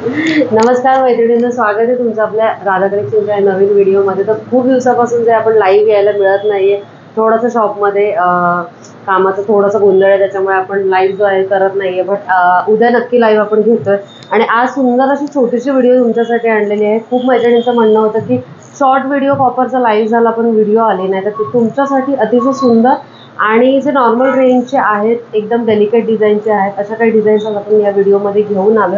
नमस्कार मैत्रिणींनो, स्वागत आहे तुमचं आपल्या राधा कलेक्शनच्या नवीन व्हिडिओमध्ये। तर खूप दिवसापासून जे आपण लाईव्ह यायला मिळत नाहीये, थोडंसं शॉपमध्ये कामाचं थोडंसं गोंधळ आहे, त्याच्यामुळे आपण लाईव्ह जो आहे करत नाहीये। बट उद्या नक्की लाईव्ह आपण घेतोय आणि आज सुंदर अशी छोटीशी व्हिडिओ तुमच्यासाठी आणलेली आहे। खूप मैत्रिणींचं म्हणणं होतं की शॉर्ट व्हिडिओ कॉपरचा लाईव्ह झाला पण व्हिडिओ आले नाही, तर तुमच्यासाठी अतिशय सुंदर आणि जे नॉर्मल रेंजचे आहेत, एकदम डेलिकेट डिझाईनचे आहेत, अशा काही डिझाईन्स आपण या व्हिडिओमध्ये घेऊन आलो।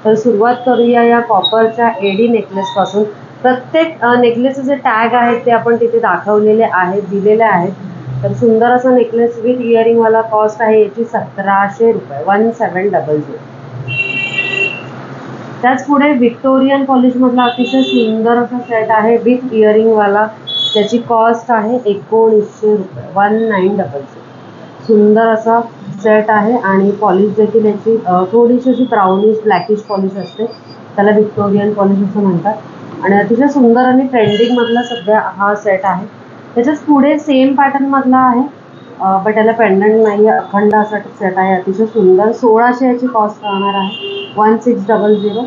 तर सुरुवात करूया या कॉपरच्या एडी नेकलेसपासून। प्रत्येक नेकलेसचे जे टॅग आहेत ते आपण तिथे दाखवलेले आहेत, दिलेले आहेत। तर सुंदर असा नेकलेस विथ इयरिंगवाला कॉस्ट आहे याची 1700 रुपये, 1700। त्याच पुढे व्हिक्टोरियन पॉलिशमधला अतिशय सुंदर असा सेट आहे विथ इयरिंगवाला, त्याची कॉस्ट आहे 1900 रुपये, 1900। सुंदर असा सेट आहे आणि पॉलिश देखील याची थोडीशी अशी ब्राउनिश ब्लॅकिश पॉलिश असते, त्याला व्हिक्टोरियन पॉलिश असं म्हणतात। आणि अतिशय सुंदर आणि ट्रेंडिंग मधला सध्या हा सेट आहे। त्याच्याच पुढे सेम पॅटर्न मधला आहे, पण त्याला पेंडंट नाही, अखंड असा सेट आहे, अतिशय सुंदर। 1600 याची कॉस्ट राहणार आहे, 1600।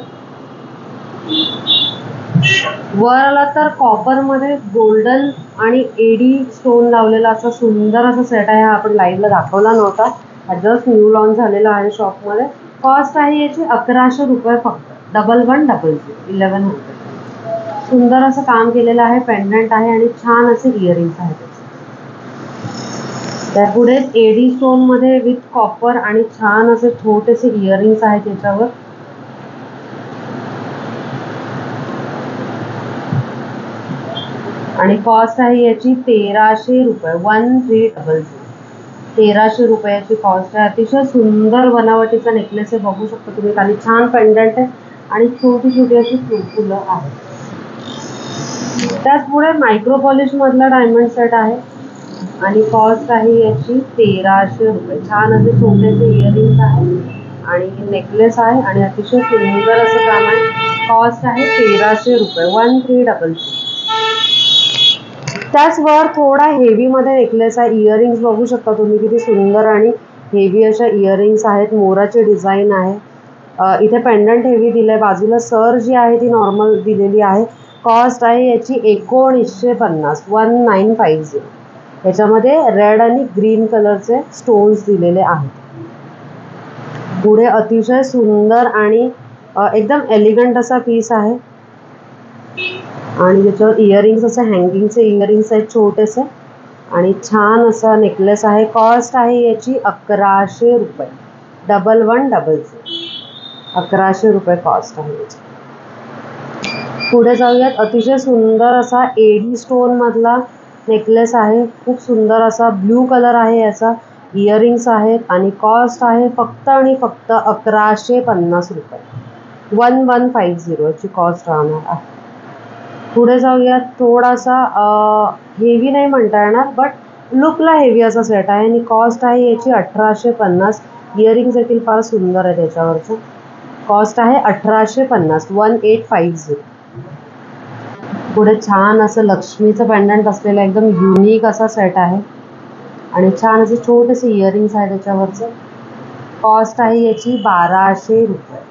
वर आला तर कॉपर मध्ये गोल्डन आणि एडी स्टोन लावलेला असा सुंदर असा सेट आहे। हा आपण लाईव्हला दाखवला नव्हता, जस्ट न्यू लॉन्च झालेला आहे शॉपमध्ये। कॉस्ट आहे याची 1100 रुपये फक्त, 1100, 1100। सुंदर असं काम केलेलं आहे, पेंडंट आहे आणि छान असे इयरिंग्स आहेत। त्यापुढे एडी स्टोन मध्ये विथ कॉपर आणि छान असे छोटेसे इयरिंग्स आहेत याच्यावर। आणि कॉस्ट आहे याची 1300 रुपये, 1300। 1300 रुपयाची कॉस्ट आहे। अतिशय सुंदर बनावटीचा नेकलेस आहे, बघू शकता तुम्ही, खाली छान पेंडंट आहे आणि छोटी छोटी अशी फुलं आहेत। त्याच पुढे मायक्रो पॉलिश मधला डायमंड सेट आहे आणि कॉस्ट आहे याची 1300 रुपये। छान असे छोटेसे इयरिंग्स आहेत आणि नेकलेस आहे आणि अतिशय सुंदर असं काम आहे। कॉस्ट आहे 1300 रुपये, 1300। त्याच वर थोडा हेवी मध्ये नेकलेस आहे, इयरिंग्स बघू शकता तुम्ही किती सुंदर आणि हेवी अशा इयरिंग्स आहेत, मोराची डिझाईन आहे। इथे पेंडंट हेवी दिलंय, बाजूला सर जी आहे ती नॉर्मल दिलेली आहे। कॉस्ट आहे याची 1950, 1950। याच्यामध्ये रेड आणि ग्रीन कलरचे स्टोन्स दिलेले आहेत। पुढे अतिशय सुंदर आणि एकदम एलिगंट असा पीस आहे आणि त्याच्यावर इयरिंग्स असे हँगिंगचे इयरिंग्स आहेत छोटेसे आणि छान असा नेकलेस आहे। कॉस्ट आहे याची 1100 रुपये, 1100, 1100 रुपये कॉस्ट आहे याची। पुढे जाऊयात, अतिशय सुंदर असा एडी स्टोन मधला नेकलेस आहे, खूप सुंदर असा ब्ल्यू कलर आहे याचा, इयरिंग्स आहेत आणि कॉस्ट आहे फक्त आणि फक्त 1150 रुपये, 1150 याची कॉस्ट राहणार आहे। पुढे जाऊयात, थोडासा हेवी नाही म्हणता येणार, बट लुकला हेवी असा सेट आहे आणि कॉस्ट आहे याची 1850। इयरिंग्स देखील फार सुंदर आहे त्याच्यावरचं, कॉस्ट आहे 1850, 1850। पुढे छान असं लक्ष्मीचं पेंडंट असलेलं एकदम युनिक असा सेट आहे आणि छान असे छोटेसे इयरिंग्स आहे त्याच्यावरचं। कॉस्ट आहे याची 1200 रुपये।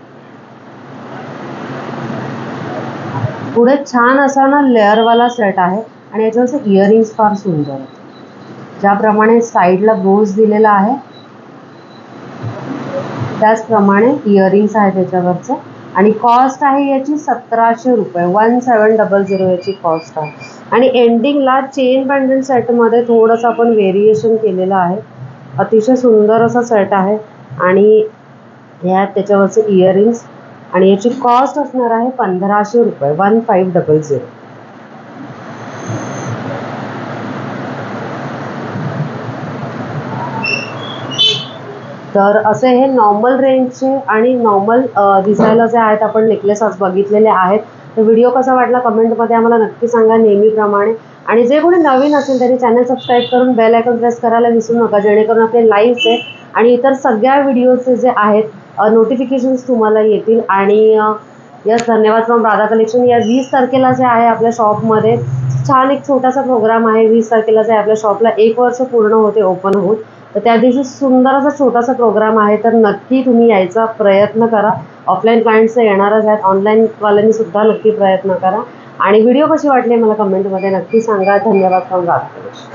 पुढे छान असा ना लेअरवाला सेट आहे आणि याच्यावरचे इयरिंग्स फार सुंदर आहेत, ज्याप्रमाणे साईडला बोज दिलेला आहे त्याचप्रमाणे इयरिंग्स आहेत त्याच्यावरचं आणि कॉस्ट आहे याची 1700 रुपये, 1700 याची कॉस्ट आहे। आणि एंडिंगला चेन पेंडंट सेटमध्ये थोडंसं आपण व्हेरिएशन केलेलं आहे, अतिशय सुंदर असा सेट आहे आणि ह्यात त्याच्यावरचे इयरिंग्स आणि याची कॉस्ट असणार आहे 1500 रुपये, 1500। तर असे हे नॉर्मल रेंजचे आणि नॉर्मल दिसायला जे आहेत आपण नेकलेस आज बघितलेले आहेत। तर व्हिडिओ कसा वाटला कमेंटमध्ये आम्हाला नक्की सांगा नेहमीप्रमाणे, आणि जे कोणी नवीन असेल त्यांनी चॅनल सबस्क्राईब करून बेल आयकॉन प्रेस करायला विसरू नका, जेणेकरून आपले लाईव्हचे आणि इतर सगळ्या व्हिडिओचे जे आहेत नोटिफिकेशन्स तुम्हाला येतील। आणि यस, धन्यवाद फ्रॉम राधा कलेक्शन। या 20 तारखेला जे आहे आपल्या शॉपमध्ये छान एक छोटासा प्रोग्राम आहे। 20 तारखेला जे आपल्या शॉपला 1 वर्ष पूर्ण होते ओपन होऊन, तर त्या दिवशी सुंदर असा छोटासा प्रोग्राम आहे, तर नक्की तुम्ही यायचा प्रयत्न करा। ऑफलाईन क्लायंट्स येणारच आहेत, ऑनलाईनवाल्यांनी सुद्धा नक्की प्रयत्न करा. आणि व्हिडिओ कशी वाटली मला कमेंटमध्ये नक्की सांगा. धन्यवाद फ्रॉम राजकोट.